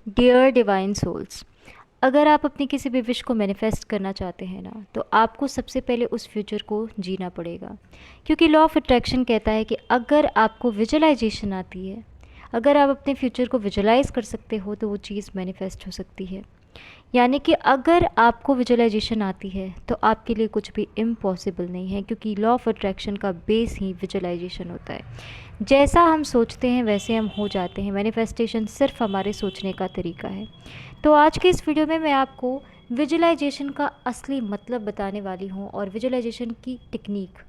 Dear divine souls, अगर आप अपनी किसी भी विश को मैनिफेस्ट करना चाहते हैं ना, तो आपको सबसे पहले उस फ्यूचर को जीना पड़ेगा। क्योंकि लॉ ऑफ अट्रैक्शन कहता है कि अगर आपको विजुअलाइजेशन आती है, अगर आप अपने फ्यूचर को विजुअलाइज कर सकते हो, तो वो चीज़ मैनिफेस्ट हो सकती है। यानी कि अगर आपको विजुअलाइजेशन आती है तो आपके लिए कुछ भी इम्पॉसिबल नहीं है, क्योंकि लॉ ऑफ अट्रैक्शन का बेस ही विजुअलाइजेशन होता है। जैसा हम सोचते हैं वैसे हम हो जाते हैं। मैनिफेस्टेशन सिर्फ हमारे सोचने का तरीका है। तो आज के इस वीडियो में मैं आपको विजुअलाइजेशन का असली मतलब बताने वाली हूँ, और विजुअलाइजेशन की टेक्निक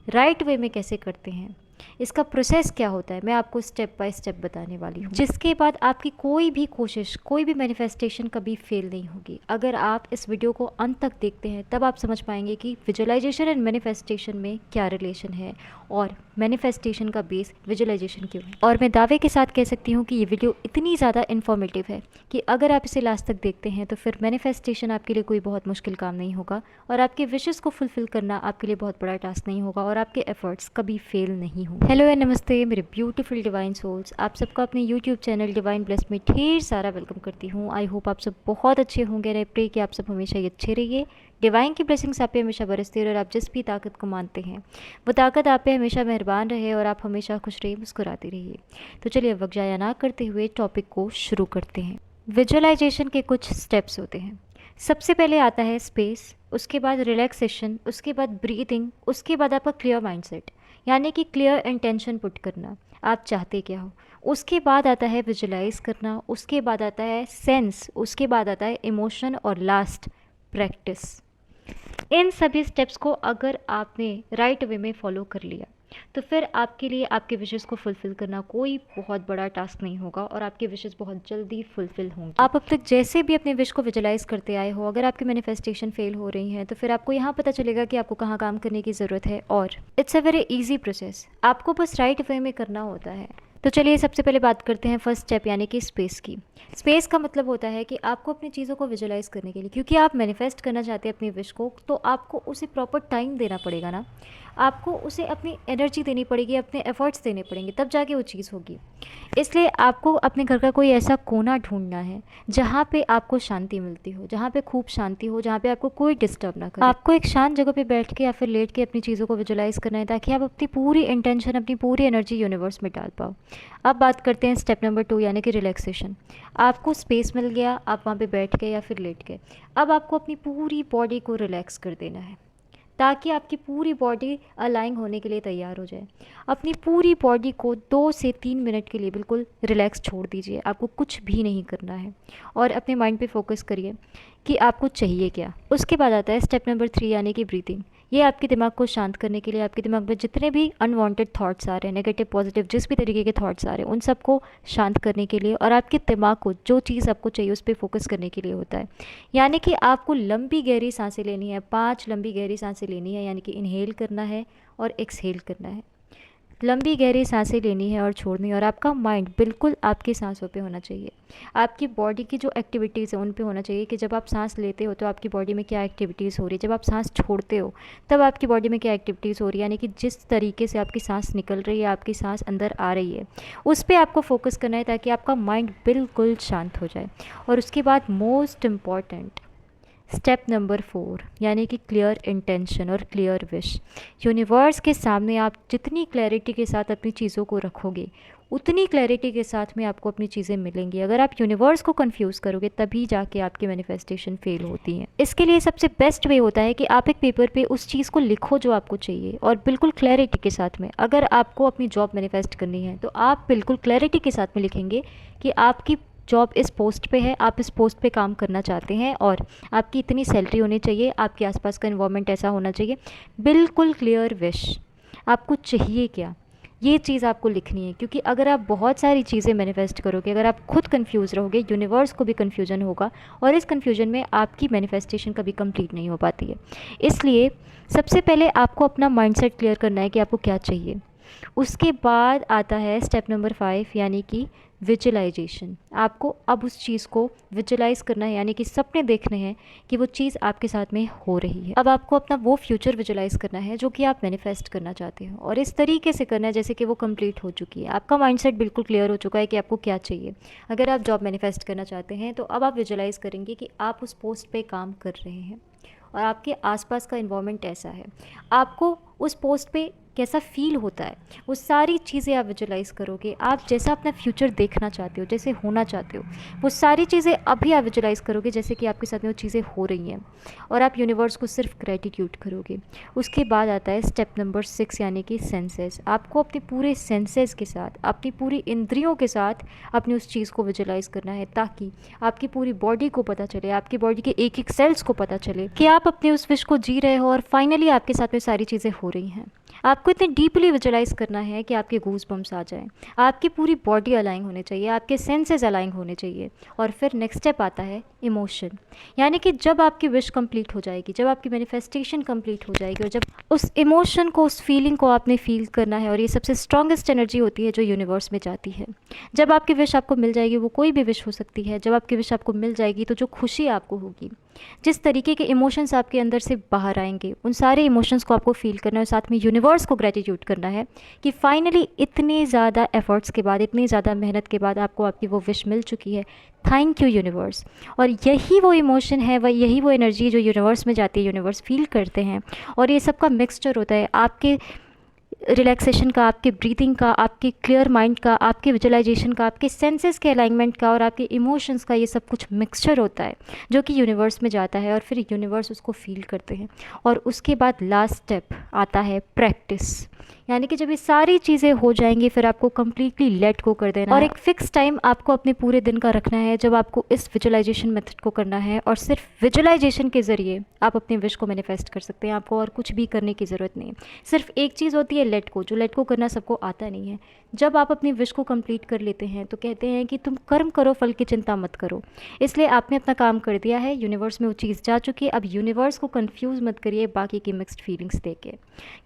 राइट वे में कैसे करते हैं, इसका प्रोसेस क्या होता है, मैं आपको स्टेप बाय स्टेप बताने वाली हूँ। जिसके बाद आपकी कोई भी कोशिश, कोई भी मैनिफेस्टेशन कभी फेल नहीं होगी। अगर आप इस वीडियो को अंत तक देखते हैं तब आप समझ पाएंगे कि विजुअलाइजेशन एंड मैनिफेस्टेशन में क्या रिलेशन है, और मैनिफेस्टेशन का बेस विजुअलाइजेशन क्यों है। और मैं दावे के साथ कह सकती हूँ कि ये वीडियो इतनी ज़्यादा इन्फॉर्मेटिव है कि अगर आप इसे लास्ट तक देखते हैं तो फिर मैनिफेस्टेशन आपके लिए कोई बहुत मुश्किल काम नहीं होगा, और आपके विशेस को फुलफिल करना आपके लिए बहुत बड़ा टास्क नहीं होगा, और आपके एफर्ट्स कभी फेल नहीं होंगे। हेलो एंड नमस्ते मेरे ब्यूटीफुल डिवाइन सोल्स, आप सबका अपने यूट्यूब चैनल डिवाइन ब्लेस में ढेर सारा वेलकम करती हूँ। आई होप आप सब बहुत अच्छे होंगे, और आई प्रे कि आप सब हमेशा ही अच्छे रहिए, डिवाइन की ब्लेसिंग्स आप पे हमेशा बरसती रहे, और आप जिस भी ताकत को मानते हैं वो ताकत आप पे हमेशा मेहरबान रहे, और आप हमेशा खुश रहिए, मुस्कुराती रहिए। तो चलिए अब वक्त ज़ाया ना करते हुए टॉपिक को शुरू करते हैं। विजुअलाइजेशन के कुछ स्टेप्स होते हैं। सबसे पहले आता है स्पेस, उसके बाद रिलैक्सेशन, उसके बाद ब्रीथिंग, उसके बाद आपका क्लियर माइंडसेट, यानी कि क्लियर इंटेंशन पुट करना, आप चाहते क्या हो। उसके बाद आता है विजुलाइज करना, उसके बाद आता है सेंस, उसके बाद आता है इमोशन, और लास्ट प्रैक्टिस। इन सभी स्टेप्स को अगर आपने राइट वे में फॉलो कर लिया तो फिर आपके लिए आपके विशेस को फुलफ़िल करना कोई बहुत बड़ा टास्क नहीं होगा, और आपके विशेस बहुत जल्दी फुलफ़िल होंगे। आप अब तक जैसे भी अपने विश को विजुलाइज करते आए हो, अगर आपकी मैनिफेस्टेशन फेल हो रही हैं तो फिर आपको यहाँ पता चलेगा कि आपको कहाँ काम करने की ज़रूरत है, और it's a very easy process, आपको बस राइट वे में करना होता है। तो चलिए सबसे पहले बात करते हैं फर्स्ट स्टेप, यानी कि स्पेस की। स्पेस का मतलब होता है कि आपको अपनी चीज़ों को विजुलाइज करने के लिए, क्योंकि आप मैनिफेस्ट करना चाहते हैं अपनी विश को, तो आपको उसे प्रॉपर टाइम देना पड़ेगा ना, आपको उसे अपनी एनर्जी देनी पड़ेगी, अपने एफर्ट्स देने पड़ेंगे, तब जाके वो चीज़ होगी। इसलिए आपको अपने घर का कोई ऐसा कोना ढूंढना है जहाँ पे आपको शांति मिलती हो, जहाँ पे खूब शांति हो, जहाँ पे आपको कोई डिस्टर्ब ना करे। आपको एक शांत जगह पे बैठ के या फिर लेट के अपनी चीज़ों को विजुलाइज करना है, ताकि आप अपनी पूरी इंटेंशन, अपनी पूरी एनर्जी यूनिवर्स में डाल पाओ। अब बात करते हैं स्टेप नंबर 2, यानी कि रिलैक्सेशन। आपको स्पेस मिल गया, आप वहाँ पे बैठ गए या फिर लेट गए। अब आपको अपनी पूरी बॉडी को रिलैक्स कर देना है, ताकि आपकी पूरी बॉडी अलाइन होने के लिए तैयार हो जाए। अपनी पूरी बॉडी को 2 से 3 मिनट के लिए बिल्कुल रिलैक्स छोड़ दीजिए, आपको कुछ भी नहीं करना है, और अपने माइंड पे फोकस करिए कि आपको चाहिए क्या। उसके बाद आता है स्टेप नंबर 3, यानी कि ब्रीथिंग। ये आपके दिमाग को शांत करने के लिए, आपके दिमाग में जितने भी अनवांटेड थॉट्स आ रहे हैं, नेगेटिव पॉजिटिव जिस भी तरीके के थॉट्स आ रहे हैं, उन सबको शांत करने के लिए, और आपके दिमाग को जो चीज़ आपको चाहिए उस पर फोकस करने के लिए होता है। यानी कि आपको लंबी गहरी सांसें लेनी है, 5 लंबी गहरी सांसें लेनी है, यानी कि इनहेल करना है और एक्सहेल करना है। लंबी गहरी सांसें लेनी है और छोड़नी है, और आपका माइंड बिल्कुल आपकी सांसों पे होना चाहिए। आपकी बॉडी की जो एक्टिविटीज़ है उन पे होना चाहिए, कि जब आप सांस लेते हो तो आपकी बॉडी में क्या एक्टिविटीज़ हो रही है, जब आप सांस छोड़ते हो तब आपकी बॉडी में क्या एक्टिविटीज़ हो रही है। यानी कि जिस तरीके से आपकी सांस निकल रही है, आपकी सांस अंदर आ रही है, उस पर आपको फोकस करना है, ताकि आपका माइंड बिल्कुल शांत हो जाए। और उसके बाद मोस्ट इम्पॉर्टेंट स्टेप नंबर 4, यानी कि क्लियर इंटेंशन और क्लियर विश। यूनिवर्स के सामने आप जितनी क्लैरिटी के साथ अपनी चीज़ों को रखोगे, उतनी क्लैरिटी के साथ में आपको अपनी चीज़ें मिलेंगी। अगर आप यूनिवर्स को कंफ्यूज करोगे तभी जाके आपकी मैनिफेस्टेशन फेल होती है। इसके लिए सबसे बेस्ट वे होता है कि आप एक पेपर पे उस चीज़ को लिखो जो आपको चाहिए, और बिल्कुल क्लैरिटी के साथ में। अगर आपको अपनी जॉब मैनिफेस्ट करनी है तो आप बिल्कुल क्लैरिटी के साथ में लिखेंगे कि आपकी जॉब इस पोस्ट पे है, आप इस पोस्ट पे काम करना चाहते हैं, और आपकी इतनी सैलरी होनी चाहिए, आपके आसपास का इन्वायरमेंट ऐसा होना चाहिए। बिल्कुल क्लियर विश, आपको चाहिए क्या, ये चीज़ आपको लिखनी है। क्योंकि अगर आप बहुत सारी चीज़ें मैनिफेस्ट करोगे, अगर आप खुद कंफ्यूज रहोगे, यूनिवर्स को भी कंफ्यूजन होगा, और इस कंफ्यूजन में आपकी मैनिफेस्टेशन कभी कंप्लीट नहीं हो पाती है। इसलिए सबसे पहले आपको अपना माइंडसेट क्लियर करना है कि आपको क्या चाहिए। उसके बाद आता है स्टेप नंबर 5, यानी कि विजुलाइजेशन। आपको अब उस चीज़ को विजुलाइज करना है, यानी कि सपने देखने हैं कि वो चीज़ आपके साथ में हो रही है। अब आपको अपना वो फ्यूचर विजुलाइज करना है जो कि आप मैनिफेस्ट करना चाहते हो, और इस तरीके से करना है जैसे कि वो कंप्लीट हो चुकी है। आपका माइंडसेट बिल्कुल क्लियर हो चुका है कि आपको क्या चाहिए। अगर आप जॉब मैनिफेस्ट करना चाहते हैं तो अब आप विजुलाइज करेंगे कि आप उस पोस्ट पे काम कर रहे हैं और आपके आसपास का इन्वायरमेंट ऐसा है, आपको उस पोस्ट पे कैसा फील होता है, वो सारी चीज़ें आप विजुलाइज करोगे। आप जैसा अपना फ्यूचर देखना चाहते हो, जैसे होना चाहते हो, वो सारी चीज़ें अभी आप विजुलाइज करोगे जैसे कि आपके साथ में वो चीज़ें हो रही हैं, और आप यूनिवर्स को सिर्फ ग्रेटिट्यूड करोगे। उसके बाद आता है स्टेप नंबर 6, यानी कि सेंसेस। आपको अपने पूरे सेंसेस के साथ, अपनी पूरी इंद्रियों के साथ अपनी उस चीज़ को विजुलाइज करना है, ताकि आपकी पूरी बॉडी को पता चले, आपकी बॉडी के एक एक सेल्स को पता चले कि आप अपने उस विश को जी रहे हो और फाइनली आपके साथ में सारी चीज़ें हो रही हैं। आपको इतने डीपली विजुलाइज करना है कि आपके गूज बम्स आ जाएं, आपकी पूरी बॉडी अलाइन होनी चाहिए, आपके सेंसेस अलाइन होने चाहिए। और फिर नेक्स्ट स्टेप आता है इमोशन, यानी कि जब आपकी विश कंप्लीट हो जाएगी, जब आपकी मैनिफेस्टेशन कंप्लीट हो जाएगी और जब उस इमोशन को, उस फीलिंग को आपने फील करना है, और ये सबसे स्ट्रॉन्गेस्ट एनर्जी होती है जो यूनिवर्स में जाती है। जब आपकी विश आपको मिल जाएगी, वो कोई भी विश हो सकती है, जब आपकी विश आपको मिल जाएगी तो जो खुशी आपको होगी, जिस तरीके के इमोशंस आपके अंदर से बाहर आएंगे, उन सारे इमोशंस को आपको फील करना है। साथ में यूनिवर्स को ग्रेटिट्यूड करना है कि फाइनली इतने ज़्यादा एफर्ट्स के बाद, इतनी ज़्यादा मेहनत के बाद आपको आपकी वो विश मिल चुकी है। Thank you universe. और यही वो इमोशन है, वह यही वो एनर्जी जो यूनिवर्स में जाती है, यूनिवर्स फील करते हैं। और ये सबका मिक्सचर होता है आपके रिलैक्सेशन का, आपके ब्रीथिंग का, आपके क्लियर माइंड का, आपके विजुलाइजेशन का, आपके सेंसेस के अलाइनमेंट का और आपके इमोशंस का। ये सब कुछ मिक्सचर होता है जो कि यूनिवर्स में जाता है और फिर यूनिवर्स उसको फील करते हैं। और उसके बाद लास्ट स्टेप आता है प्रैक्टिस, यानी कि जब ये सारी चीज़ें हो जाएंगी फिर आपको कम्प्लीटली लेट गो कर देना है, और एक फिक्स टाइम आपको अपने पूरे दिन का रखना है जब आपको इस विजुलाइजेशन मेथड को करना है। और सिर्फ विजुलाइजेशन के ज़रिए आप अपने विश को मैनिफेस्ट कर सकते हैं, आपको और कुछ भी करने की ज़रूरत नहीं है। सिर्फ एक चीज़ होती है लेट गो, जो लेट गो करना सबको आता नहीं है। जब आप अपनी विश को कंप्लीट कर लेते हैं तो कहते हैं कि तुम कर्म करो, फल की चिंता मत करो। इसलिए आपने अपना काम कर दिया है, यूनिवर्स में वो चीज़ जा चुकी है। अब यूनिवर्स को कंफ्यूज मत करिए बाकी की मिक्स्ड फीलिंग्स देके,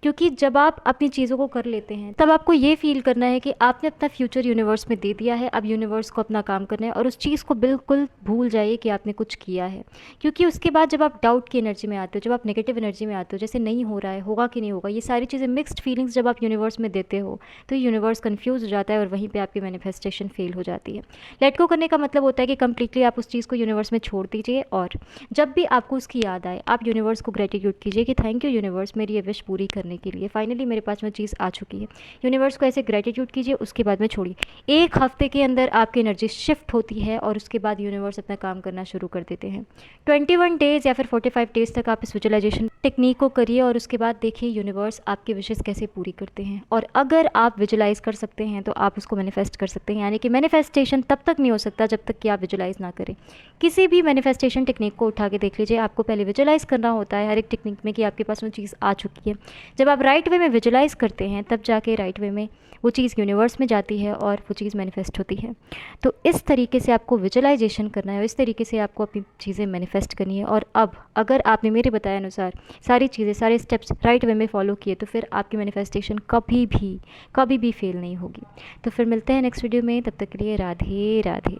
क्योंकि जब आप अपनी चीज़ों को कर लेते हैं तब आपको ये फील करना है कि आपने अपना फ्यूचर यूनिवर्स में दे दिया है। अब यूनिवर्स को अपना काम करना है और उस चीज़ को बिल्कुल भूल जाइए कि आपने कुछ किया है, क्योंकि उसके बाद जब आप डाउट की एनर्जी में आते हो, जब आप नेगेटिव एनर्जी में आते हो, जैसे नहीं हो रहा है, होगा कि नहीं होगा, ये सारी चीज़ें मिक्स्ड फीलिंग्स जब आप यूनिवर्स में देते हो तो यूनिवर्स कंफ्यूज हो जाता है और वहीं पे आपकी मैनिफेस्टेशन फेल हो जाती है। लेट गो करने का मतलब होता है कि कंप्लीटली आप उस चीज़ को यूनिवर्स में छोड़ दीजिए, और जब भी आपको उसकी याद आए आप यूनिवर्स को ग्रेटिट्यूड कीजिए कि थैंक यू यूनिवर्स, मेरी ये विश पूरी करने के लिए फाइनली मेरे पास में चीज़ आ चुकी है। यूनिवर्स को ऐसे ग्रेटिट्यूड कीजिए, उसके बाद में छोड़िए। एक हफ्ते के अंदर आपकी एनर्जी शिफ्ट होती है और उसके बाद यूनिवर्स अपना काम करना शुरू कर देते हैं। 21 डेज़ या फिर 45 डेज़ तक आप इस विजुअलाइजेशन टेक्निक को करिए और उसके बाद देखिए यूनिवर्स आपकी विशेस कैसे पूरी करते हैं। और अगर आप विजुलाइज कर सकते हैं तो आप उसको मैनिफेस्ट कर सकते हैं, यानी कि मैनिफेस्टेशन तब तक नहीं हो सकता जब तक कि आप विजुलाइज ना करें। किसी भी मैनिफेस्टेशन टेक्निक को उठा के देख लीजिए, आपको पहले विजुलाइज करना होता है हर एक टेक्निक में कि आपके पास वो चीज़ आ चुकी है। जब आप राइट वे में विजुलाइज करते हैं तब जाके राइट वे में वो चीज़ यूनिवर्स में जाती है और वो चीज़ मैनिफेस्ट होती है। तो इस तरीके से आपको विजुलाइजेशन करना है और इस तरीके से आपको अपनी चीज़ें मैनिफेस्ट करनी है। और अब अगर आपने मेरे बताए अनुसार सारी चीज़ें, सारे स्टेप्स राइट वे में फॉलो किए तो फिर आपकी मैनिफेस्टेशन कभी भी फेल नहीं होगी। तो फिर मिलते हैं नेक्स्ट वीडियो में, तब तक के लिए राधे राधे।